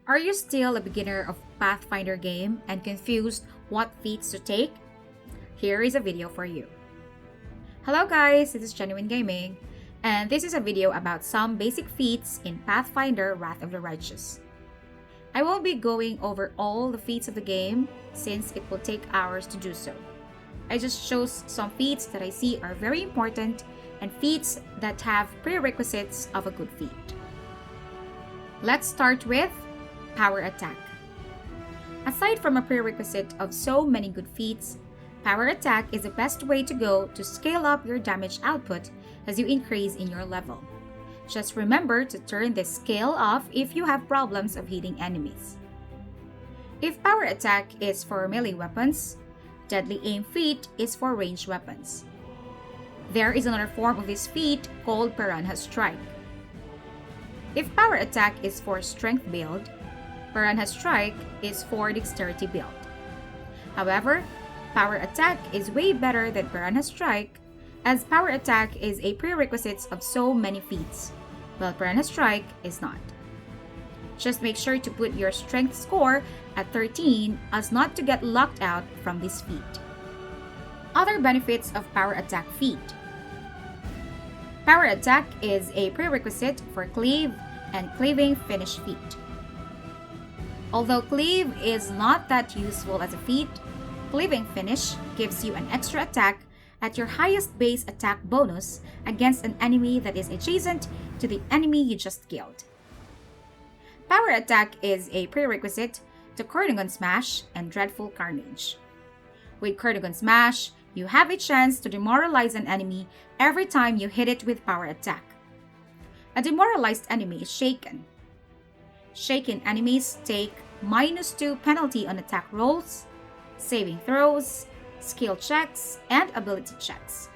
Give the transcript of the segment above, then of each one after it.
Are you still a beginner of Pathfinder game and confused what feats to take? Here is a video for you. Hello guys, this is Genuine Gaming, and this is a video about some basic feats in Pathfinder Wrath of the Righteous. I won't be going over all the feats of the game since it will take hours to do so. I just chose some feats that I see are very important and feats that have prerequisites of a good feat. Let's start with Power Attack. Aside from a prerequisite of so many good feats, Power Attack is the best way to go to scale up your damage output as you increase in your level. Just remember to turn this scale off if you have problems of hitting enemies. If Power Attack is for melee weapons, Deadly Aim feat is for ranged weapons. There is another form of this feat called Piranha Strike. If Power Attack is for Strength build, Piranha Strike is for Dexterity build. However, Power Attack is way better than Piranha Strike, as Power Attack is a prerequisite of so many feats, while Piranha Strike is not. Just make sure to put your Strength score at 13 as not to get locked out from this feat. Other benefits of Power Attack feat. Power Attack is a prerequisite for Cleave and Cleaving Finish feat. Although Cleave is not that useful as a feat, Cleaving Finish gives you an extra attack at your highest base attack bonus against an enemy that is adjacent to the enemy you just killed. Power Attack is a prerequisite to CORNUGON SMASH and Dreadful Carnage. With CORNUGON SMASH, you have a chance to demoralize an enemy every time you hit it with Power Attack. A demoralized enemy is shaken. Shaken enemies take -2 penalty on attack rolls, saving throws, skill checks, and ability checks.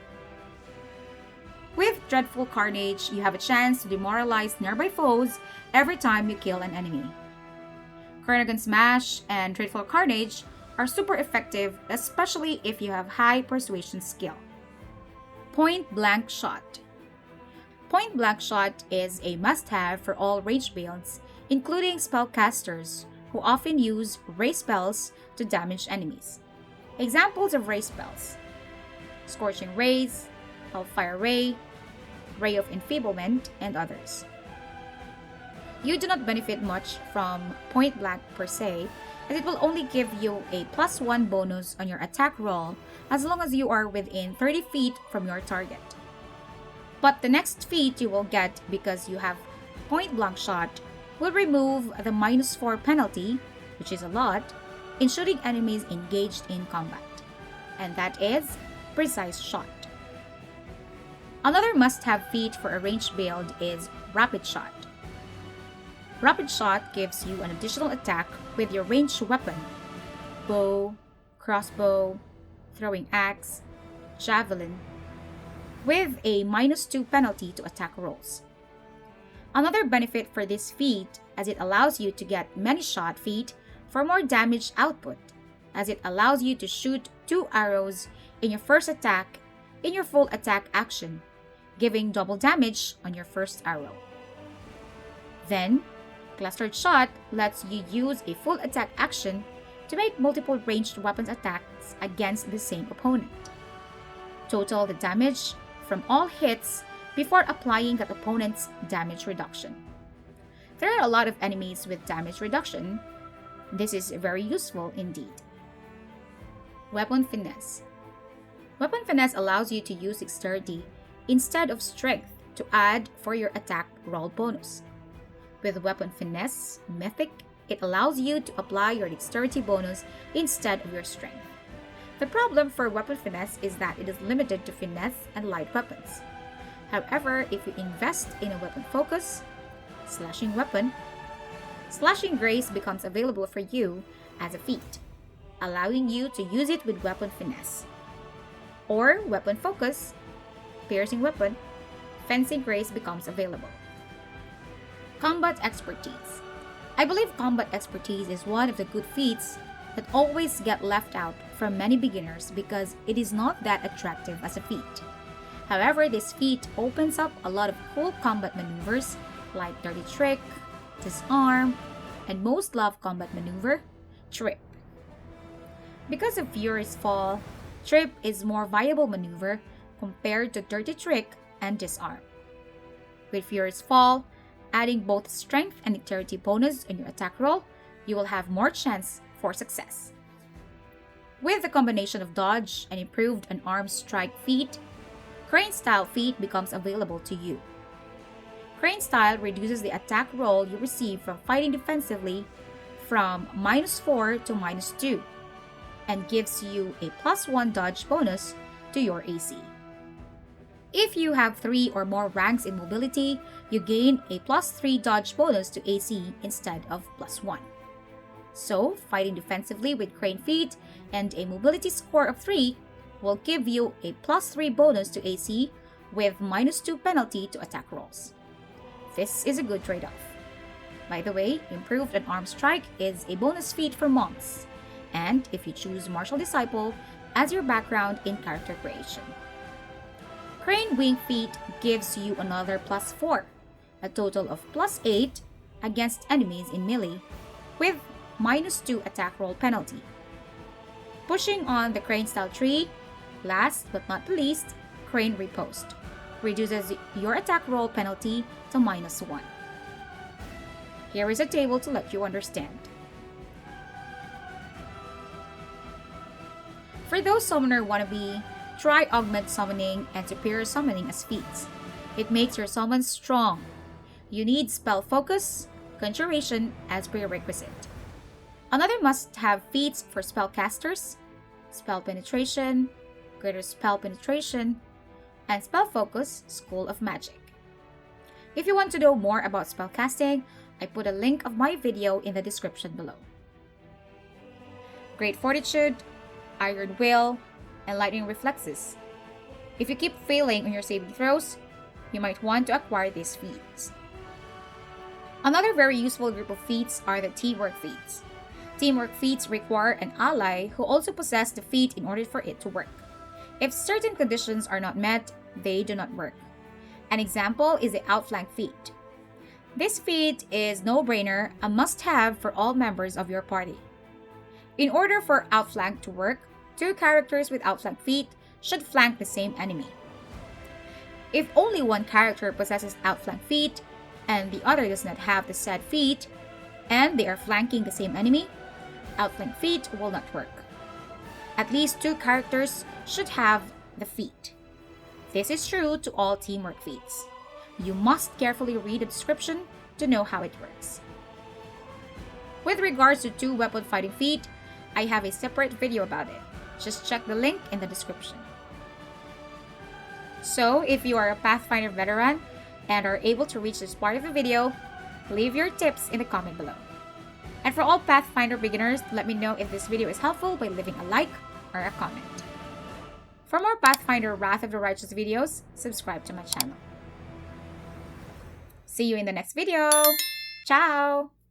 With Dreadful Carnage, you have a chance to demoralize nearby foes every time you kill an enemy. CORNUGON SMASH and Dreadful Carnage are super effective, especially if you have high persuasion skill. Point Blank Shot. Point Blank Shot is a must-have for all ranged builds, including spellcasters, who often use ray spells to damage enemies. Examples of ray spells: Scorching Rays, Hellfire Ray, Ray of Enfeeblement, and others. You do not benefit much from Point Blank per se, as it will only give you a +1 bonus on your attack roll as long as you are within 30 feet from your target. But the next feat you will get because you have Point Blank Shot will remove the -4 penalty, which is a lot, in shooting enemies engaged in combat, and that is Precise Shot. Another must-have feat for a ranged build is Rapid Shot. Rapid Shot gives you an additional attack with your ranged weapon: bow, crossbow, throwing axe, javelin, with a -2 penalty to attack rolls. Another benefit for this feat, as it allows you to get many shot feat for more damage output, as it allows you to shoot 2 arrows in your first attack in your full attack action, giving double damage on your first arrow. Then, Clustered Shot lets you use a full attack action to make multiple ranged weapons attacks against the same opponent. Total the damage from all hits before applying that opponent's damage reduction. There are a lot of enemies with damage reduction. This is very useful indeed. Weapon Finesse. Weapon Finesse allows you to use Dexterity instead of Strength to add for your attack roll bonus. With Weapon Finesse Mythic, it allows you to apply your Dexterity bonus instead of your Strength. The problem for Weapon Finesse is that it is limited to finesse and light weapons. However, if you invest in a weapon focus, Slashing Weapon, Slashing Grace becomes available for you as a feat, allowing you to use it with Weapon Finesse. Or Weapon Focus, Piercing Weapon, Fencing Grace becomes available. Combat Expertise. I believe Combat Expertise is one of the good feats that always get left out from many beginners because it is not that attractive as a feat. However, this feat opens up a lot of cool combat maneuvers like Dirty Trick, Disarm, and most loved combat maneuver, Trip. Because of Fury's Fall, Trip is more viable maneuver compared to Dirty Trick and Disarm. With Fury's Fall, adding both strength and dexterity bonus on your attack roll, you will have more chance for success. With the combination of dodge and improved unarmed strike feat, Crane Style feat becomes available to you. Crane Style reduces the attack roll you receive from fighting defensively from -4 to -2 and gives you a +1 dodge bonus to your AC. If you have 3 or more ranks in mobility, you gain a +3 dodge bonus to AC instead of +1. So, fighting defensively with Crane feat and a mobility score of 3 will give you a +3 bonus to AC with -2 penalty to attack rolls. This is a good trade-off. By the way, improved unarmed strike is a bonus feat for monks, and if you choose Martial Disciple as your background in character creation. Crane Wing feat gives you another +4, a total of +8 against enemies in melee, with -2 attack roll penalty. Pushing on the Crane Style tree, last but not the least, Crane Riposte reduces your attack roll penalty to -1. Here is a table to let you understand. For those summoner wannabe, try Augment Summoning and Superior Summoning as feats. It makes your summons strong. You need Spell Focus, Conjuration as prerequisite. Another must-have feats for spellcasters: Spell Penetration, Greater Spell Penetration, and Spell Focus, School of Magic. If you want to know more about spellcasting, I put a link of my video in the description below. Great Fortitude, Iron Will, and Lightning Reflexes. If you keep failing on your saving throws, you might want to acquire these feats. Another very useful group of feats are the Teamwork feats. Teamwork feats require an ally who also possesses the feat in order for it to work. If certain conditions are not met, they do not work. An example is the Outflank feat. This feat is no-brainer, a must-have for all members of your party. In order for Outflank to work, 2 characters with Outflank feat should flank the same enemy. If only one character possesses Outflank feat and the other does not have the said feat, and they are flanking the same enemy, Outflank feat will not work. At least 2 characters should have the feat. This is true to all Teamwork feats. You must carefully read the description to know how it works. With regards to 2 weapon fighting feat, I have a separate video about it. Just check the link in the description. So, if you are a Pathfinder veteran and are able to reach this part of the video, leave your tips in the comment below. And for all Pathfinder beginners, let me know if this video is helpful by leaving a like or a comment. For more Pathfinder Wrath of the Righteous videos, subscribe to my channel. See you in the next video. Ciao!